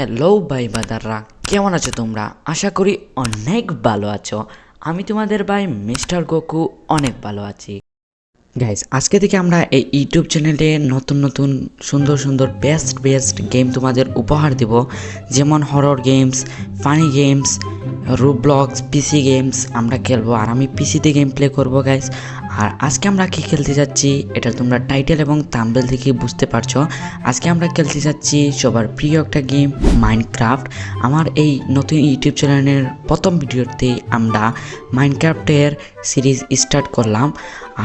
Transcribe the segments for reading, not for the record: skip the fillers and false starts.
Hello ভাই বাদাররা, কেমন আছো তোমরা? আশা করি অনেক ভালো আছো। আমি তোমাদের ভাই মিস্টার গোকু অনেক ভালো আছি। গাইস, আজকে থেকে আমরা এই ইউটিউব চ্যানেলে নতুন নতুন সুন্দর সুন্দর বেস্ট গেম তোমাদের উপহার দেব। যেমন হরর গেমস, ফানি গেমস, রুবলক্স, পিসি গেমস আমরা খেলবো। আর আমি পিসিতে গেম প্লে করবো গাইস। আর আজকে আমরা কি খেলতে যাচ্ছি এটা তোমরা টাইটেল এবং থাম্বনেল থেকে বুঝতে পারছো। আজকে আমরা খেলতে যাচ্ছি সবার প্রিয় একটা গেম, মাইনক্রাফট। আমার এই নতুন ইউটিউব চ্যানেলের প্রথম ভিডিওতে আমরা মাইনক্রাফটের সিরিজ স্টার্ট করলাম।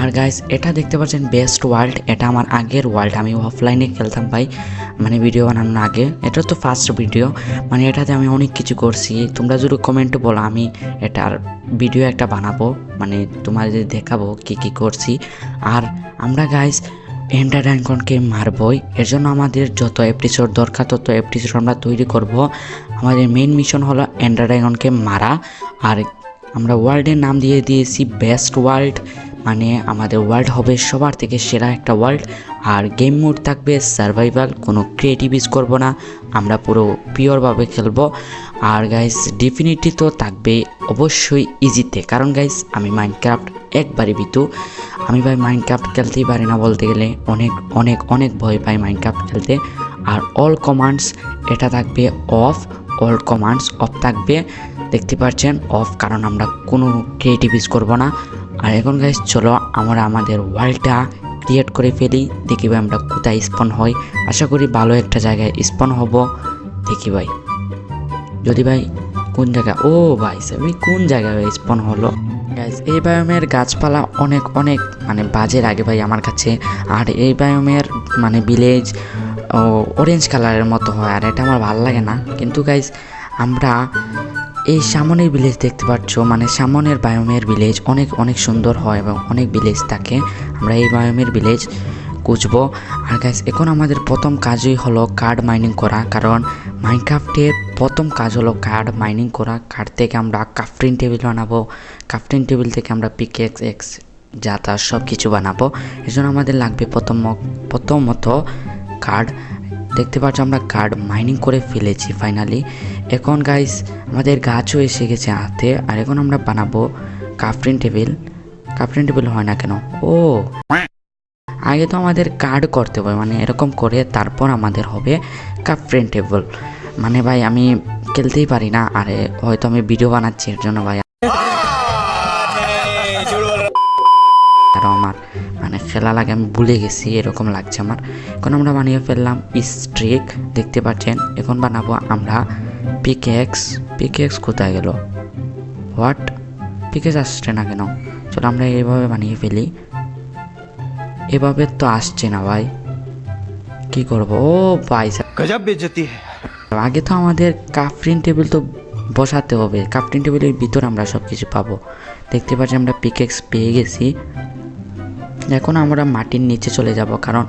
আর গাইস, এটা দেখতে পাচ্ছেন বেস্ট ওয়ার্ল্ড, এটা আমার আগের ওয়ার্ল্ড। আমি অফলাইনে খেলতাম ভাই, মানে ভিডিও বানানোর আগে। এটা তো ফার্স্ট ভিডিও, মানে এটাতে আমি অনেক কিছু করছি। তোমরা যদি কমেন্টে বলো আমি এটার ভিডিও একটা বানাবো, মানে তোমাদের দেখাবো কি কি করছি। আর আমরা গাইস এন্ডার ড্রাগনকে মারবই। এর জন্য আমাদের যত এপিসোড দরকার তত এপিসোড আমরা তৈরি করব। আমাদের মেইন মিশন হলো এন্ডার ড্রাগনকে মারা। আর আমরা ওয়ার্ল্ডের নাম দিয়ে দিয়েছি বেস্ট ওয়ার্ল্ড, মানে আমাদের ওয়ার্ল্ড হবে সবার থেকে সেরা একটা ওয়ার্ল্ড। আর গেম মোড থাকবে সার্ভাইভাল, কোনো ক্রিয়েটিভ ইউজ করবো না, আমরা পুরো পিওরভাবে খেলবো। আর গাইস ডেফিনেটলি তো থাকবে অবশ্যই ইজিতে, কারণ গাইস আমি মাইনক্রাফট একবারই বিতু। আমি ভাই মাইনক্রাফট খেলতেই পারি না বলতে গেলে, অনেক অনেক অনেক ভয় পাই মাইনক্রাফট খেলতে। আর অল কমান্ডস এটা থাকবে অফ, অল কমান্ডস অফ থাকবে, দেখতে পাচ্ছেন অফ, কারণ আমরা কোনো ক্রিয়েটিভ ইউজ করবো না। আর এখন গাইস চলো আমরা আমাদের ওয়ার্ল্ডটা ক্রিয়েট করে ফেলি, দেখি ভাই আমরা কোথায় স্পন হই। আশা করি ভালো একটা জায়গায় স্পন হব, দেখি ভাই। যদি ভাই কোন জায়গায়, ও ভাই আমি কোন জায়গায় স্পন হলো গাইস। এই বায়োমের গাছপালা অনেক অনেক মানে বাজে লাগে ভাই আমার কাছে। আর এই বায়োমের মানে ভিলেজ অরেঞ্জ কালারের মতো হয়, আর এটা আমার ভালো লাগে না। কিন্তু গাইস আমরা এই সামনের ভিলেজ দেখতে পাচ্ছ, মানে সামনের বায়োমের ভিলেজ অনেক অনেক সুন্দর হয় এবং অনেক ভিলেজ থাকে। আমরা এই বায়োমের ভিলেজ খুঁজবো। আর গাইস এখন আমাদের প্রথম কাজই হলো কার্ড মাইনিং করা, কারণ মাইনক্রাফটের প্রথম কাজ হলো কার্ড মাইনিং করা। কার্ড থেকে আমরা ক্রাফটিং টেবিল বানাবো, ক্রাফটিং টেবিল থেকে আমরা পিকেক্স যা তা সব কিছু বানাবো। এই জন্য আমাদের লাগবে প্রথমত কার্ড। দেখতে পাচ্ছ আমরা কার্ড মাইনিং করে ফেলেছি ফাইনালি। এখন গাইস আমাদের গাছও এসে গেছে হাতে। আর এখন আমরা বানাবো ক্রাফটিং টেবিল। ক্রাফটিং টেবিল হয় না কেন? ও আগে তো আমাদের কার্ড করতে হবে, মানে এরকম করে তারপর আমাদের হবে ক্রাফটিং টেবিল। মানে ভাই আমি খেলতেই পারি না, আরে হয়তো আমি ভিডিও বানাচ্ছি এর জন্য ভাই, আরও আমার মানে খেলা লাগে, আমি ভুলে গেছি এরকম লাগছে আমার। এখন আমরা বানিয়ে ফেললাম স্ট্রিক, দেখতে পাচ্ছেন। এখন বানাবো আমরা পিকেক্স কোথায় গেল? হোয়াট, পিকেক্স আসছে না কেন? চলো আমরা এইভাবে বানিয়ে ফেলি। এভাবে তো আসছে না ভাই, কি করব? ও ভাই গজব বেইজ্জতি। আগে তো আমাদের ক্রাফটিং টেবিল তো বসাতে হবে, ক্রাফটিং টেবিলের ভিতর আমরা সব কিছু পাবো। দেখতে পাচ্ছি আমরা পিকেক্স পেয়ে গেছি। এখন আমরা মাটির নিচে চলে যাব, কারণ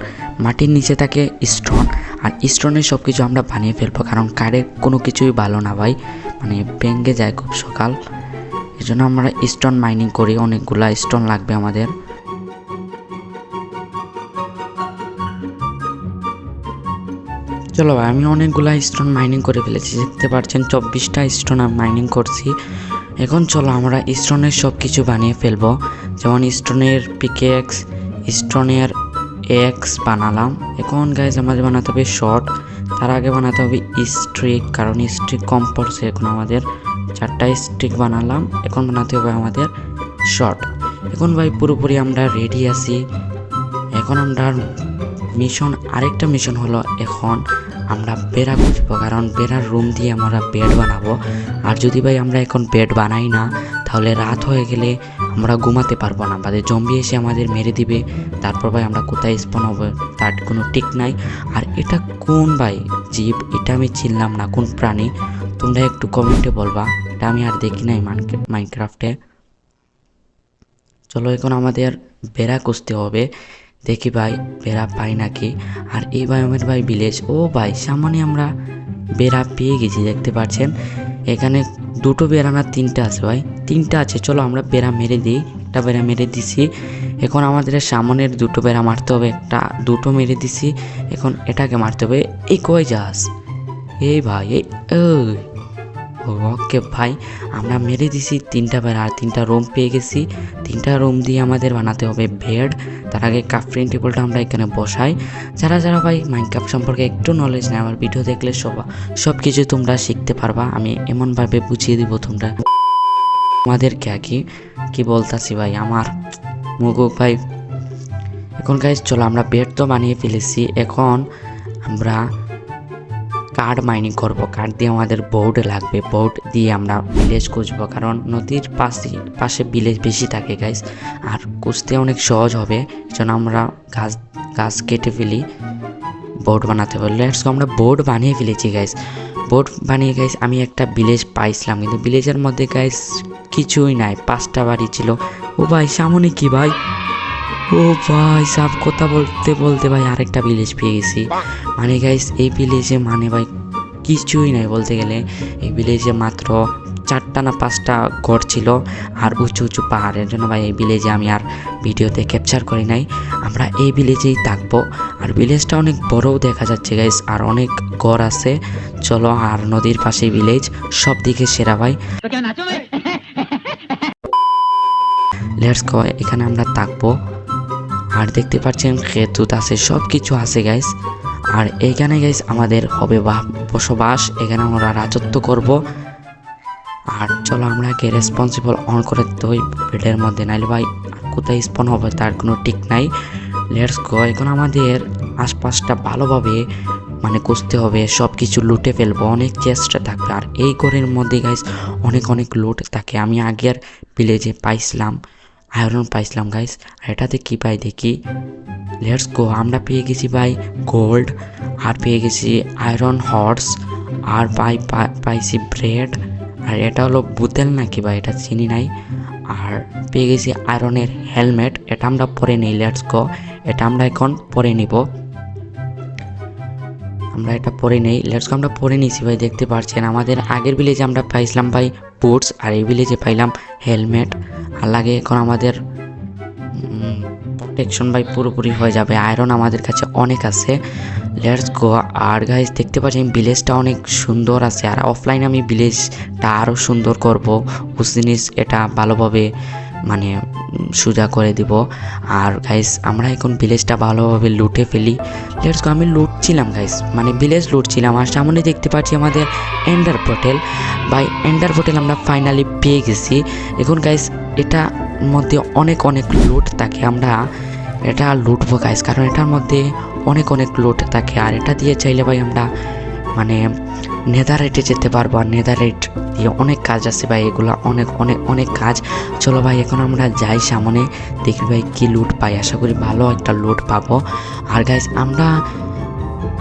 মাটির নিচে থাকে স্টোন। আর স্টোনের সব কিছু আমরা বানিয়ে ফেলবো, কারণ কারের কোনো কিছুই ভালো না ভাই, মানে ভেঙে যায় খুব সকাল। এই জন্য আমরা স্টোন মাইনিং করি, অনেকগুলা স্টোন লাগবে আমাদের। চলো ভাই আমি অনেকগুলা স্টোন মাইনিং করে ফেলেছি, দেখতে পাচ্ছেন 24টা স্টোন মাইনিং করছি। এখন চলো আমরা স্টোনের সব কিছু বানিয়ে ফেলবো, যেমন স্টোনের পিকেক্স, স্টোনের এক্স বানালাম। এখন গাইজ আমাদের বানাতে হবে শর্ট, তার আগে বানাতে হবে স্ট্রিক, কারণ স্ট্রিক কম পড়ছে। এখন আমাদের 4টা স্ট্রিক বানালাম, এখন বানাতে হবে আমাদের শর্ট। এখন ভাই পুরোপুরি আমরা রেডি আছি। এখন আমরা মিশন, আরেকটা মিশন হলো এখন আমরা বেড়া খুঁজবো, কারণ বেড়ার রুম দিয়ে আমরা বেড বানাবো। আর যদি ভাই আমরা এখন বেড বানাই না, তাহলে রাত হয়ে গেলে আমরা ঘুমাতে পারবো না, বাদে জম্বি এসে আমাদের মেরে দিবে। তারপর ভাই আমরা কোথায় স্পন হবে তার কোনো ঠিক নাই। আর এটা কোন ভাই জীব, এটা আমি চিনলাম না, কোন প্রাণী তোমরা একটু কমেন্টে বলবা, এটা আমি আর দেখি নাই মাইনক্রাফটে। চলো এখন আমাদের বেড়া খুঁজতে হবে, দেখি ভাই বেড়া পাই নাকি। আর এই বায়োমের ভাই ভিলেজ, ও ভাই সামনে আমরা বেড়া পেয়ে গেছি, দেখতে পাচ্ছেন। এখানে 2টো বেড়া না 3টা আছে ভাই, 3টা আছে। চলো আমরা বেড়া মেরে দিই, একটা বেড়া মেরে দিছি। এখন আমাদের সামনের 2টো বেড়া মারতে হবে, 2টো মেরে দিছি। এখন এটাকে মারতে হবে। এই কই যাস এই ভাই এই ওকে ভাই, আমরা মেরে দিছি 3টা বেড়া আর 3টা রুম পেয়ে গেছি। 3টা রুম দিয়ে আমাদের বানাতে হবে বেড। তার আগে ক্রাফটিং টেবিলটা আমরা এখানে বসাই। যারা যারা ভাই মাইনক্রাফট সম্পর্কে একটু নলেজ নেই, আমার ভিডিও দেখলে সব কিছু তোমরা শিখতে পারবা। আমি এমনভাবে বুঝিয়ে দিব তোমরা আমাদেরকে কি বলতাছি ভাই, আমার মুগুক ভাই। এখন গাইজ চলো, আমরা বেড তো বানিয়ে ফেলেছি, এখন আমরা কার্ড মাইনিং করব। কার্ড দিয়ে আমাদের বোর্ড লাগবে, বোর্ড দিয়ে আমরা ভিলেজ খুঁজবো, কারণ নদীর পাশে ভিলেজ বেশি থাকে গাইজ, আর খুঁজতে অনেক সহজ হবে। যেন আমরা গাছ কেটে ফেলি, বোর্ড বানাতে হবে। লেটস গো, আমরা বোর্ড বানিয়ে ফেলেছি গাইজ। বোর্ড বানিয়ে গাইজ আমি একটা ভিলেজ পাইছিলাম, কিন্তু ভিলেজের মধ্যে গাইজ কিছুই নাই, 5টা বাড়ি ছিল। ও ভাই সামনে কি ভাই, ও ভাই সব কথা বলতে বলতে ভাই আরেকটা ভিলেজ পেয়ে গেছি। মানে গাইস এই ভিলেজে মানে ভাই কিছুই নাই বলতে গেলে। এই ভিলেজে মাত্র 4টা না 5টা ঘর ছিল আর উঁচু উঁচু পাহাড়ের জন্য ভাই এই ভিলেজে আমি আর ভিডিওতে ক্যাপচার করি নাই। আমরা এই ভিলেজেই থাকবো, আর ভিলেজটা অনেক বড়ও দেখা যাচ্ছে গাইস, আর অনেক ঘর আছে। চলো, আর নদীর পাশে ভিলেজ, সব দিকে সেরা ভাই। লেটস গো, এখানে আমরা থাকবো। আর দেখতে পাচ্ছেন খেতুত আছে, সব কিছু আছে গাইস। আর এইখানে গাইস আমাদের হবে বসবাস, এখানে আমরা রাজত্ব করব। আর চলো আমরা আগে রেসপন্সিবল অন করে দিই বেডের মধ্যে, নাইলে ভাই কোথায় স্পন হবে তার কোনো ঠিক নাই। লেটস গো, এখন আমাদের আশপাশটা ভালোভাবে মানে খুঁজতে হবে, সব কিছু লুটে ফেলবো, অনেক চেষ্টা থাকবে। আর এই ঘরের মধ্যে গাইস অনেক লুট থাকে। আমি আগের ভিলেজে পাইছিলাম আয়রন পাইছিলাম গাইস, আর এটাতে কি পাই দেখি। লেটস গো, আমরা পেয়ে গেছি ভাই গোল্ড, আর পেয়ে গেছি আয়রন হর্স, আর পাইছি ব্রেড, আর এটা হলো বুতেল নাকি ভাই, এটা চিনি নাই। আর পেয়ে গেছি আয়রনের হেলমেট, এটা আমরা পরে নিই। লেটস গো, এটা আমরা এখন পরে নিব, আমরা এটা পরে নেই। লেটস গো, আমরা পরে নিয়েছি ভাই। দেখতে পাচ্ছেন আমাদের আগের ভিলেজে আমরা পাইছিলাম ভাই বুটস, আর এই ভিলেজে পাইলাম হেলমেট। আর লাগে এখন আমাদের প্রোটেকশন ভাই পুরোপুরি হয়ে যাবে। আয়রন আমাদের কাছে অনেক আছে। Let's go. আর গাইজ দেখতে পাচ্ছেন ভিলেজটা অনেক সুন্দর আছে, আর অফলাইনে আমি ভিলেজটা আরও সুন্দর করব, কিছু জিনিস এটা ভালোভাবে মানে সোজা করে দিব। আর গাইজ আমরা এখন ভিলেজটা ভালোভাবে লুটে ফেলি। লেটস গো, আমি লুটছিলাম গাইজ, মানে ভিলেজ লুটছিলাম, আর সামনে দেখতে পাচ্ছি আমাদের ender portal. By ender portal আমরা ফাইনালি পেয়ে গেছি। এখন গাইজ এটা মধ্যে অনেক লুট থাকে, আমরা এটা লুটবো গাইজ, কারণ এটার মধ্যে অনেক লুট থাকে। আর এটা দিয়ে চাইলে ভাই আমরা মানে নেদাররাইটে যেতে পারবো, আর নেদাররাইট দিয়ে অনেক কাজ আছে ভাই, এগুলো অনেক কাজ। চলো ভাই এখন আমরা যাই সামনে, দেখি ভাই কি লুট পাই, আশা করি ভালো একটা লুট পাবো। আর গাইজ আমরা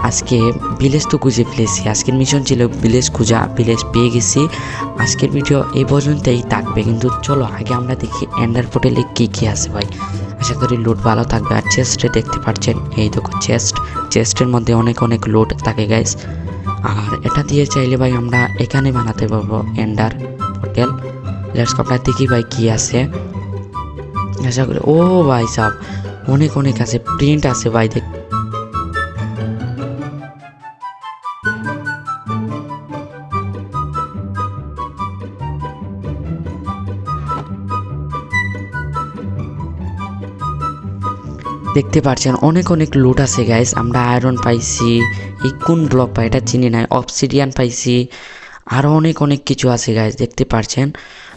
আজকে ভিলেজ তো খুঁজে ফেলেছি, আজকের মিশন ছিল ভিলেজ খোঁজা, ভিলেজ পেয়ে গেছি। আজকের ভিডিও এই পর্যন্তই থাকবে, কিন্তু চলো আগে আমরা দেখি এন্ডার পোর্টালে কি আছে ভাই। আশা করি লুট ভালো থাকবে। আর চেস্টে দেখতে পাচ্ছেন, এই দেখো চেস্টের মধ্যে অনেক লুট থাকে গাইস। আর এটা দিয়ে চাইলে ভাই আমরা এখানে বানাতে পারবো এন্ডার পোর্টাল। লেটস গো, আমরা দেখি ভাই কি আছে। আশা করি ও ভাই সাব অনেক আছে, প্রিন্ট আছে ভাই। দেখতে পাচ্ছেন অনেক লুট আছে গাইস। আমরা আয়রন পাইছি, এই কোন ব্লক পাই এটা চিনি নাই, অবসিডিয়ান পাইছি, আরও অনেক কিছু আছে গাইস দেখতে পাচ্ছেন।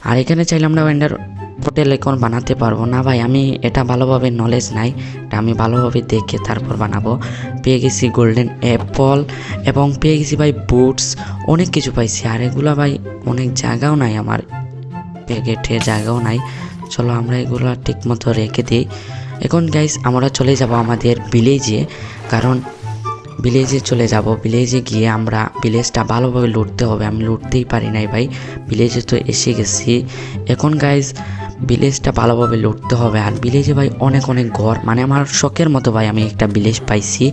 আর এখানে চাইলে আমরা এন্ডার পোর্টাল এখন বানাতে পারবো না ভাই, আমি এটা ভালোভাবে নলেজ নাই, এটা আমি ভালোভাবে দেখে তারপর বানাবো। পেয়ে গেছি গোল্ডেন অ্যাপল, এবং পেয়ে গেছি ভাই বুটস, অনেক কিছু পাইছি। আর এগুলো ভাই অনেক জায়গাও নাই, আমার প্যাকেটে জায়গাও নাই। চলো আমরা এগুলো ঠিক মতো রেখে দিই। এখন গাইস আমরা চলে যাব আমাদের ভিলেজে, কারণ ভিলেজে চলে যাব। ভিলেজে গিয়ে আমরা ভিলেজটা ভালোভাবে লুটতে হবে, আমি লুটতেই পারি নাই ভাই, ভিলেজে তো এসে গেছি। এখন গাইস ভিলেজটা ভালোভাবে লুটতে হবে। আর ভিলেজে ভাই অনেক ঘর, মানে আমার শখের মতো ভাই আমি একটা ভিলেজ পাইছি।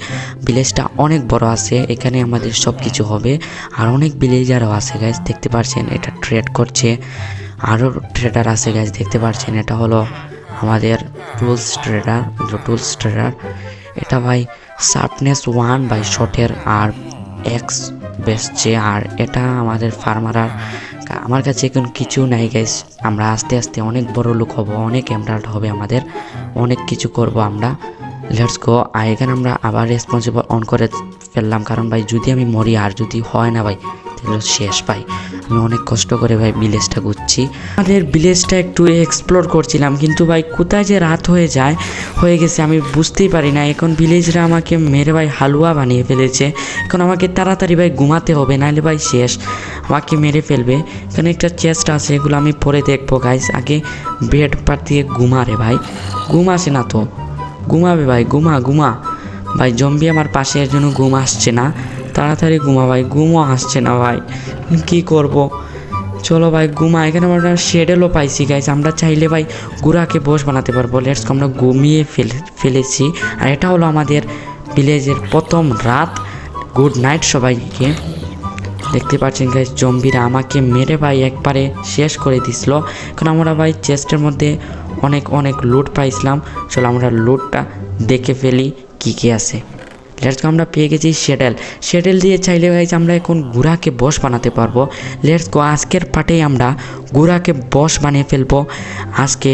ভিলেজটা অনেক বড় আছে, এখানে আমাদের সব কিছু হবে। আর অনেক ভিলেজারও আছে গাইস দেখতে পাচ্ছেন, এটা ট্রেড করছে, আরও ট্রেডার আছে গাইস দেখতে পাচ্ছেন। এটা হলো আমাদের টুলস ট্রেডার। এটা ভাই শার্পনেস 1 ভাই শটের, আর এক্স বেচছে, আর এটা আমাদের ফার্মার। আর আমার কাছে এখন কিছু নাই গাইস, আমরা আস্তে আস্তে অনেক বড় লোক হব, অনেক এমরাল্ড হবে আমাদের, অনেক কিছু করব আমরা। Let's go. আর এখানে আমরা আবার রেসপন্সিবল অন করে ফেললাম, কারণ ভাই যদি আমি মরি আর যদি হয় না ভাই তাহলে শেষ ভাই। আমি অনেক কষ্ট করে ভাই ভিলেজটা ঘুরছি, আমাদের ভিলেজটা একটু এক্সপ্লোর করছিলাম, কিন্তু ভাই কোথায় যে রাত হয়ে গেছে আমি বুঝতেই পারি না। এখন ভিলেজরা আমাকে মেরে ভাই হালুয়া বানিয়ে ফেলেছে। এখন আমাকে তাড়াতাড়ি ভাই ঘুমাতে হবে, নাহলে ভাই শেষ, আমাকে মেরে ফেলবে। এখানে একটা চেস্ট আছে, এগুলো আমি পরে দেখবো গাইস। আগে বেড পাতিয়ে ঘুমারে ভাই, ঘুম আসে না তো, ঘুমাবে ভাই, ঘুমা ভাই। জম্বি আমার পাশে, এর জন্য ঘুম আসছে না। তাড়াতাড়ি ঘুমা ভাই, ঘুমও আসছে না ভাই, কি করব। চলো ভাই ঘুমা। এখানে আমরা শেডেলও পাইছি গাইস, আমরা চাইলে ভাই গুড়াকে বস বানাতে পারবো। লেটস আমরা ঘুমিয়ে ফেলেছি। আর এটা হলো আমাদের ভিলেজের প্রথম রাত। গুড নাইট সবাইকে। দেখতে পাচ্ছেন গাইস, জম্বিরা আমাকে মেরে ভাই একবারে শেষ করে দিছিল। এখন আমরা ভাই চেস্টের মধ্যে অনেক লুট পাইছিলাম। চলো আমরা লুটটা দেখে ফেলি কি আছে। লেটস গো, আমরা পেয়ে গেছি শেডেল দিয়ে চাইলে গাইস আমরা এখন গুড়াকে বস বানাতে পারবো। লেটস গো, আজকের পার্টেই আমরা গুড়াকে বস বানিয়ে ফেলবো। আজকে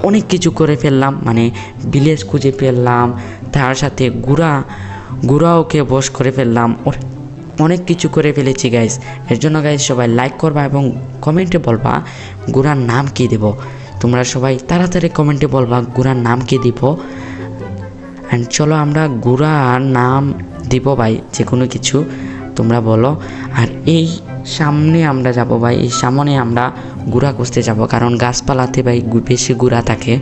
অনেক কিছু করে ফেললাম, মানে ভিলেজ খুঁজে ফেললাম, তার সাথে গুড়াওকে বস করে ফেললাম, অনেক কিছু করে ফেলেছি গাইস। এর জন্য গাইস সবাই লাইক করবা এবং কমেন্টে বলবা গুড়ার নাম কি দেব। তোমরা সবাই তাড়াতাড়ি কমেন্টে বলবা গুড়ার নাম কি দিব। অ্যান্ড চলো আমরা গুড়ার নাম দিব ভাই, যে কোনো কিছু তোমরা বলো। আর এই সামনে আমরা যাব ভাই, এই সামনে আমরা গুড়া খুঁজতে যাব, কারণ গাছপালাতে ভাই বেশি গুড়া থাকে।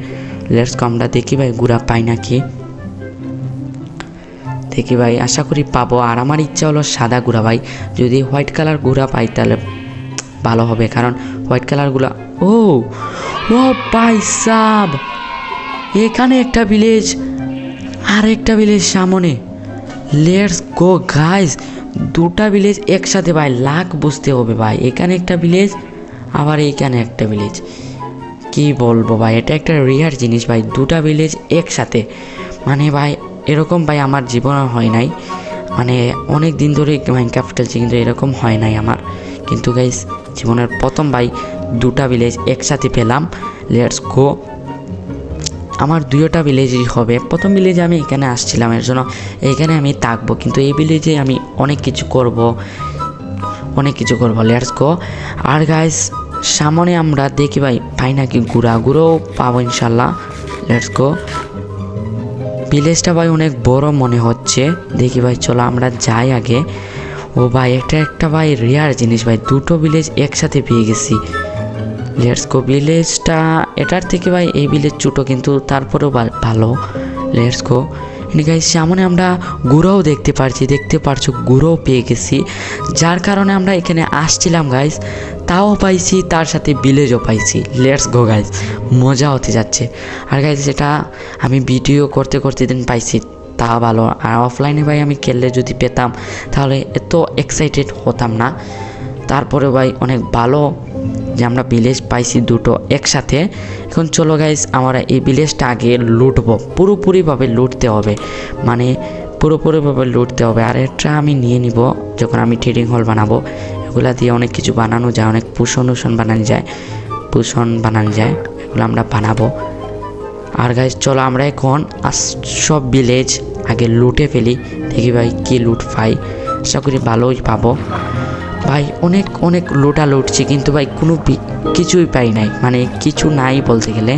লেটস গো, আমরা দেখি ভাই গুড়া পাই নাকি, দেখি ভাই, আশা করি পাবো। আর আমার ইচ্ছা হলো সাদা গুড়া ভাই, যদি হোয়াইট কালার গুড়া পাই তাহলে ভালো হবে, কারণ হোয়াইট কালারগুলো ও ভাই সাব, এখানে একটা ভিলেজ আর একটা ভিলেজ সামনে। লেটস গো গাইস, দুটা ভিলেজ একসাথে ভাই, লাখ বুঝতে হবে ভাই। এখানে একটা ভিলেজ, আবার এইখানে একটা ভিলেজ, কি বলবো ভাই, এটা একটা রেয়ার জিনিস ভাই, দুটা ভিলেজ একসাথে। মানে ভাই এরকম ভাই আমার জীবনে হয় নাই, মানে অনেক দিন ধরে মাইনক্রাফট খেলছি কিন্তু এরকম হয় নাই আমার। কিন্তু গাইস জীবনের প্রথম ভাই দুটা ভিলেজ একসাথে পেলাম। লেটস গো, আমার দুইটা ভিলেজই হবে। প্রথম ভিলেজে আমি এখানে আসছিলাম, এর জন্য এইখানে আমি থাকবো, কিন্তু এই ভিলেজে আমি অনেক কিছু করব। Let's go. আর গাইস সামনে আমরা দেখি ভাই পাই নাকি গুঁড়োও পাবো ইনশাল্লাহ। লেটস গো, ভিলেজটা ভাই অনেক বড় মনে হচ্ছে, দেখি ভাই চলো আমরা যাই আগে। ও ভাই এটা একটা ভাই রেয়ার জিনিস ভাই, দুটো ভিলেজ একসাথে পেয়ে গেছি। লেটস গো, ভিলেজটা এটার থেকে ভাই এই ভিলেজ ছোটো, কিন্তু তারপরেও ভালো। Let's go. গাইস সামনে আমরা গুঁড়োও দেখতে পারছো গুঁড়োও পেয়ে গেছি, যার কারণে আমরা এখানে আসছিলাম গাইস, তাও পাইছি, তার সাথে ভিলেজও পাইছি। লেটস গো গাইস, মজা হতে যাচ্ছে। আর গাইস এটা আমি ভিডিও করতে দিন পাইছি, তা ভালো। আর অফলাইনে ভাই আমি খেললে যদি পেতাম তাহলে এত এক্সাইটেড হতাম না। তারপরে ভাই অনেক ভালো যে আমরা ভিলেজ পাইছি দুটো একসাথে। এখন চলো গাইস আমরা এই ভিলেজটা আগে লুটবো, পুরোপুরিভাবে লুটতে হবে, মানে পুরোপুরিভাবে লুটতে হবে। আর এটা আমি নিয়ে নিব যখন আমি ট্রেডিং হল বানাবো। এগুলা দিয়ে অনেক কিছু বানানো যায়, অনেক পুষণ বানানো যায়, এগুলো আমরা বানাবো। আর গাইস চলো আমরা এখন সব ভিলেজ আগে লুটে ফেলি, দেখি ভাই কি লুট পাই। আশা করি ভালোই পাবো ভাই। অনেক লুটছি, কিন্তু ভাই কোনো কিছুই পাই নাই, মানে কিছু নাই বলতে গেলে,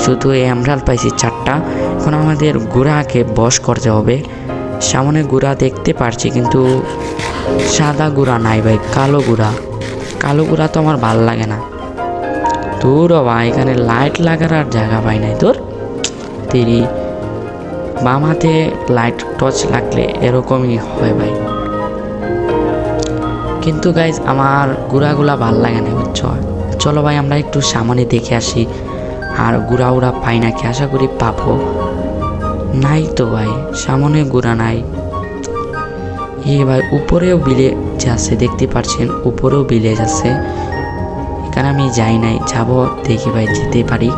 শুধু এমরাল্ড পাইছি 4টা। এখন আমাদের গুড়াকে বশ করতে হবে। সামনে গুড়া দেখতে পারছি, কিন্তু সাদা গুড়া নাই ভাই, কালো গুড়া তো আমার ভাল লাগে না। তোর ভাই এখানে লাইট লাগার আর জায়গা পাই নাই, তোর তেরি বাম হাতে লাইট টর্চ লাগলে এরকমই হয় ভাই। কিন্তু গাইজ আমার গুড়াগুলা ভাল লাগে না, বুঝছো। চলো ভাই আমরা একটু সামনে দেখে আসি, আর গুড়া পাই নাকি, আশা করি পাবো। নাই তো ভাই, সামনে গুড়া নাই। ভাই উপরেও ভিলেজ আছে, দেখতে পাচ্ছেন উপরেও ভিলেজ আছে। এখানে আমি যাই নাই, যাবো, দেখি ভাই যেতে পারি।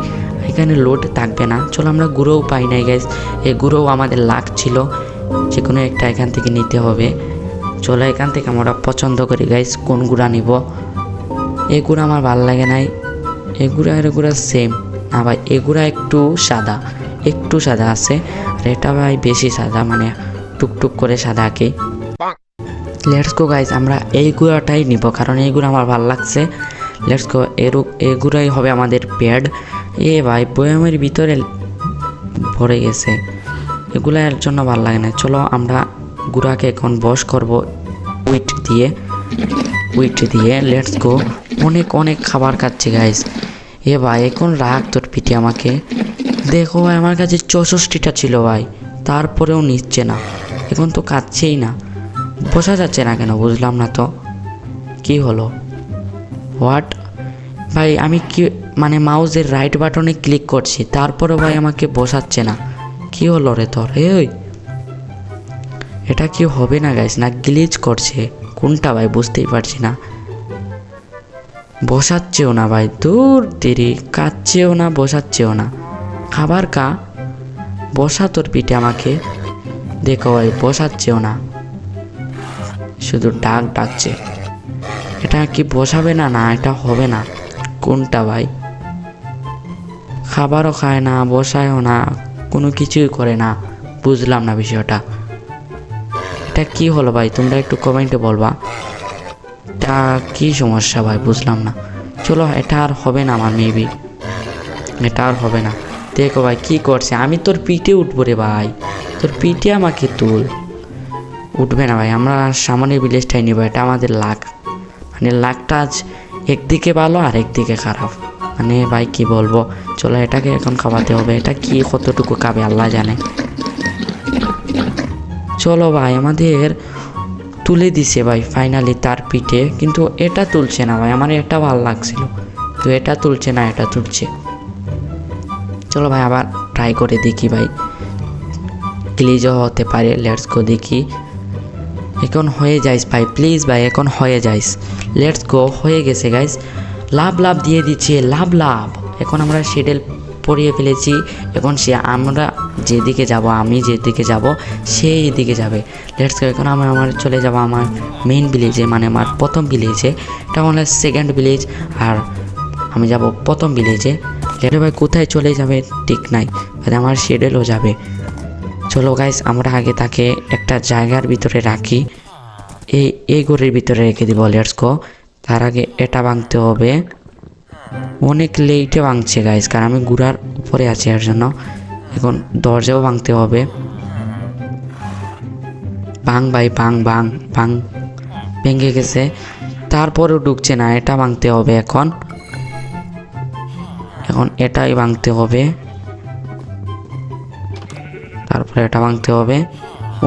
এখানে লোড থাকবে না। চলো আমরা গুঁড়োও পাই নাই গাইজ, এই গুঁড়োও আমাদের লাগ ছিল, যে কোনো একটা এখান থেকে নিতে হবে। চলো এখান থেকে আমরা পছন্দ করি গাইস কোন গুঁড়া নিব। এই গুঁড়া আমার ভালো লাগে নাই, এই গুঁড়া সেম না ভাই, এই গুঁড়া একটু সাদা আছে, আর এটা ভাই বেশি সাদা, মানে টুকটুক করে সাদা কি। লেটস গো গাইস, আমরা এই গুঁড়াটাই নিব কারণ এই গুঁড়া আমার ভালো লাগছে। লেটস গো, এই গুঁড়াই হবে আমাদের প্যাড। এ ভাই বয়ামের ভিতরে ভরে গেছে, এগুলো এর জন্য ভালো লাগে না। চলো আমরা গুঁড়াকে এখন বশ করব উইট দিয়ে। লেটস গো, অনেক খাবার খাচ্ছে গাইস। এ ভাই এখন রাখ তোর পিঠে আমাকে। দেখো ভাই আমার কাছে 64টা ছিল ভাই, তারপরেও নিচ্ছে না, এখন তো খাচ্ছেই না। বসা যাচ্ছে না কেন বুঝলাম না তো, কি হলো হোয়াট ভাই? আমি কি মানে মাউসের রাইট বাটনে ক্লিক করছি, তারপরে ভাই আমাকে বসাচ্ছে না, কি হলো রে তোর? ওই এটা কি হবে না গাইস, না গ্লিচ করছে কোনটা ভাই বুঝতেই পারছি না। বসাচ্ছেও না ভাই, দূর দেরি, কাচ্ছেও না বসাচ্ছেও না। খাবার কা বসা তোর পিঠে আমাকে। দেখো ভাই বসাচ্ছেও না, শুধু ডাকছে। এটা কি বসাবে না? না এটা হবে না, কোনটা ভাই? খাবারও খায় না, বসায়ও না, কোনো কিছুই করে না, বুঝলাম না বিষয়টা। এটা কি হলো ভাই, তোমরা একটু কমেন্টে বলবা এটা কি সমস্যা ভাই, বুঝলাম না। চলো এটা আর হবে না আমার, মেবি এটা আর হবে না। দেখো ভাই কি করছে, আমি তোর পিঠে উঠবো রে ভাই, তোর পিঠে আমাকে তুল। উঠবে না ভাই, আমরা সামনের ভিলেজটাই নিব, এটা আমাদের লাক। মানে লাকটা আজ একদিকে ভালো আর একদিকে খারাপ, মানে ভাই কি বলবো। চলো এটাকে এখন খাওয়াতে হবে, এটা কি কতটুকু খাবে আল্লাহ জানে। চলো ভাই আমাদের তুলে দিছে ভাই ফাইনালি তার পিঠে, কিন্তু এটা তুলছে না ভাই, আমার এটা ভালো লাগছিল, তো এটা তুলছে না, এটা তুলছে। চলো ভাই আবার ট্রাই করে দেখি ভাই, গ্লিজও হতে পারে। লেটস গো দেখি, এখন হয়ে যাইস ভাই, প্লিজ ভাই এখন হয়ে যাইস। লেটস গো, হয়ে গেছে গাইস, লাভ দিয়ে দিচ্ছে, লাভ। এখন আমরা শিডেল পরিয়ে ফেলেছি, এখন আমরা যেদিকে যাব, আমি যেদিকে যাব সেই দিকে যাবে। লেটস গো, এখন আমার চলে যাব আমার মেইন ভিলেজে, মানে আমার প্রথম ভিলেজে। এটা আমার সেকেন্ড ভিলেজ, আর আমি যাব প্রথম ভিলেজে। লেটে ভাই কোথায় চলে যাবে ঠিক নাই, আমার শিডেলও যাবে। চলো গাইস, আমরা আগে তাকে একটা জায়গার ভিতরে রাখি, এই ঘরের ভিতরে রেখে দিব। লেটস গো, তার আগে এটা ভাঙতে হবে, অনেক লেটে ভাঙছে গাইস, কারণ আমি গুড়ার উপরে আছি এর জন্য। এখন দরজাও ভাঙতে হবে, ভাঙ ভাই ভাঙ। ভেঙে গেছে, তারপরেও ঢুকছে না, এটা ভাঙতে হবে এখন এটাই ভাঙতে হবে, তারপরে এটা ভাঙতে হবে।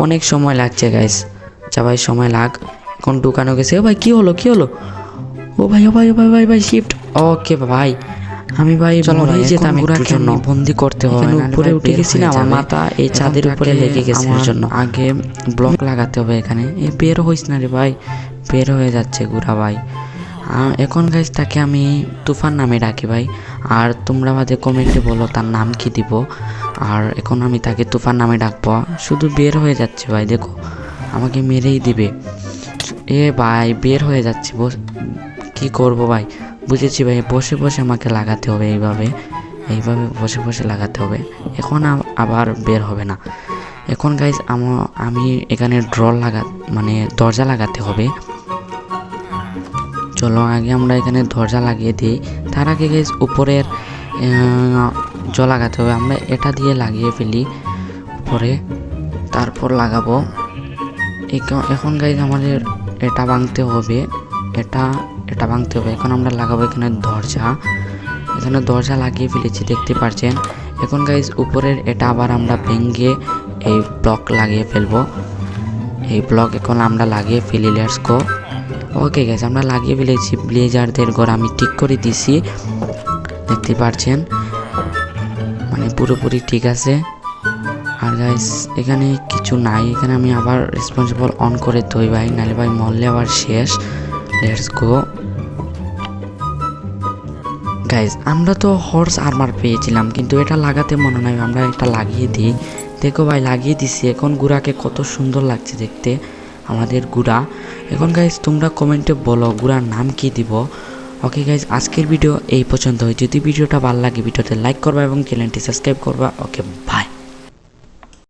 অনেক সময় লাগছে গাইস, আচ্ছা ভাই সময় লাগ। এখন ঢুকানো গেছে। ও ভাই কি হলো ও ভাই শিফট। ওকে ভাই, আমি ভাই মরেই যেতাম একটুর জন্য, বন্দি করতে হবে। উপরে উঠে গেছি না, আমার মাথা এই ছাদের উপরে লেগে গেছে, এর জন্য আগে ব্লক লাগাতে হবে এখানে। বের হইস না রে ভাই, বের হয়ে যাচ্ছে গুড়া ভাই। এখন গাইস তাকে আমি তুফান নামে ডাকি ভাই, আর তোমরা আমাদের কমেন্টে বলো তার নাম কি দিব। আর এখন আমি তাকে তুফান নামে ডাকবো, শুধু বের হয়ে যাচ্ছে ভাই, দেখো আমাকে মেরেই দিবে। ভাই বের হয়ে যাচ্ছে, কি করব ভাই, বুঝেছি ভাই, বসে আমাকে লাগাতে হবে, এইভাবে বসে লাগাতে হবে। এখন আবার বের হবে না। এখন গাইস আমি এখানে মানে দরজা লাগাতে হবে। চলো আগে আমরা এখানে দরজা লাগিয়ে দিই, তার আগে গাইস উপরের জল লাগাতে হবে। আমরা এটা দিয়ে লাগিয়ে ফেলি উপরে, তারপর লাগাবো। এখন গাইস আমাদের এটা ভাঙতে হবে, এটা ভাঙতে হবে। এখন আমরা লাগাবো এখানে দরজা লাগিয়ে ফেলেছি, দেখতে পাচ্ছেন। এখন গাইস উপরের এটা আবার আমরা ভেঙে এই ব্লক লাগিয়ে ফেলবো। এই ব্লক এখন আমরা লাগিয়ে ফেলি। Let's go. ওকে গাইস, আমরা লাগিয়ে ফেলেছি। ব্লেজারদের ঘর আমি ঠিক করে দিছি, দেখতে পাচ্ছেন, মানে পুরোপুরি ঠিক আছে। আর গাইস এখানে কিছু নাই, এখানে আমি আবার রেসপন্সিবল অন করে দই ভাই, নাহলে ভাই মরলে আবার শেষ। লেটস গো গাইস, আমরা তো হর্স আর্মার পেয়েছিলাম, কিন্তু এটা লাগাতে মনে নাই, আমরা এটা লাগিয়ে দিই। দেখো ভাই লাগিয়ে দিছি, এখন গুড়াকে কত সুন্দর লাগছে দেখতে। আমাদের গুড়া। এখন গাইজ তোমরা কমেন্টে বলো গুড়ার নাম কি দিব। ওকে গাইজ, আজকের ভিডিও এই পর্যন্ত। যদি ভিডিওটা ভালো লাগে ভিডিওতে লাইক করবা এবং চ্যানেলটি সাবস্ক্রাইব করবা। Okay bye.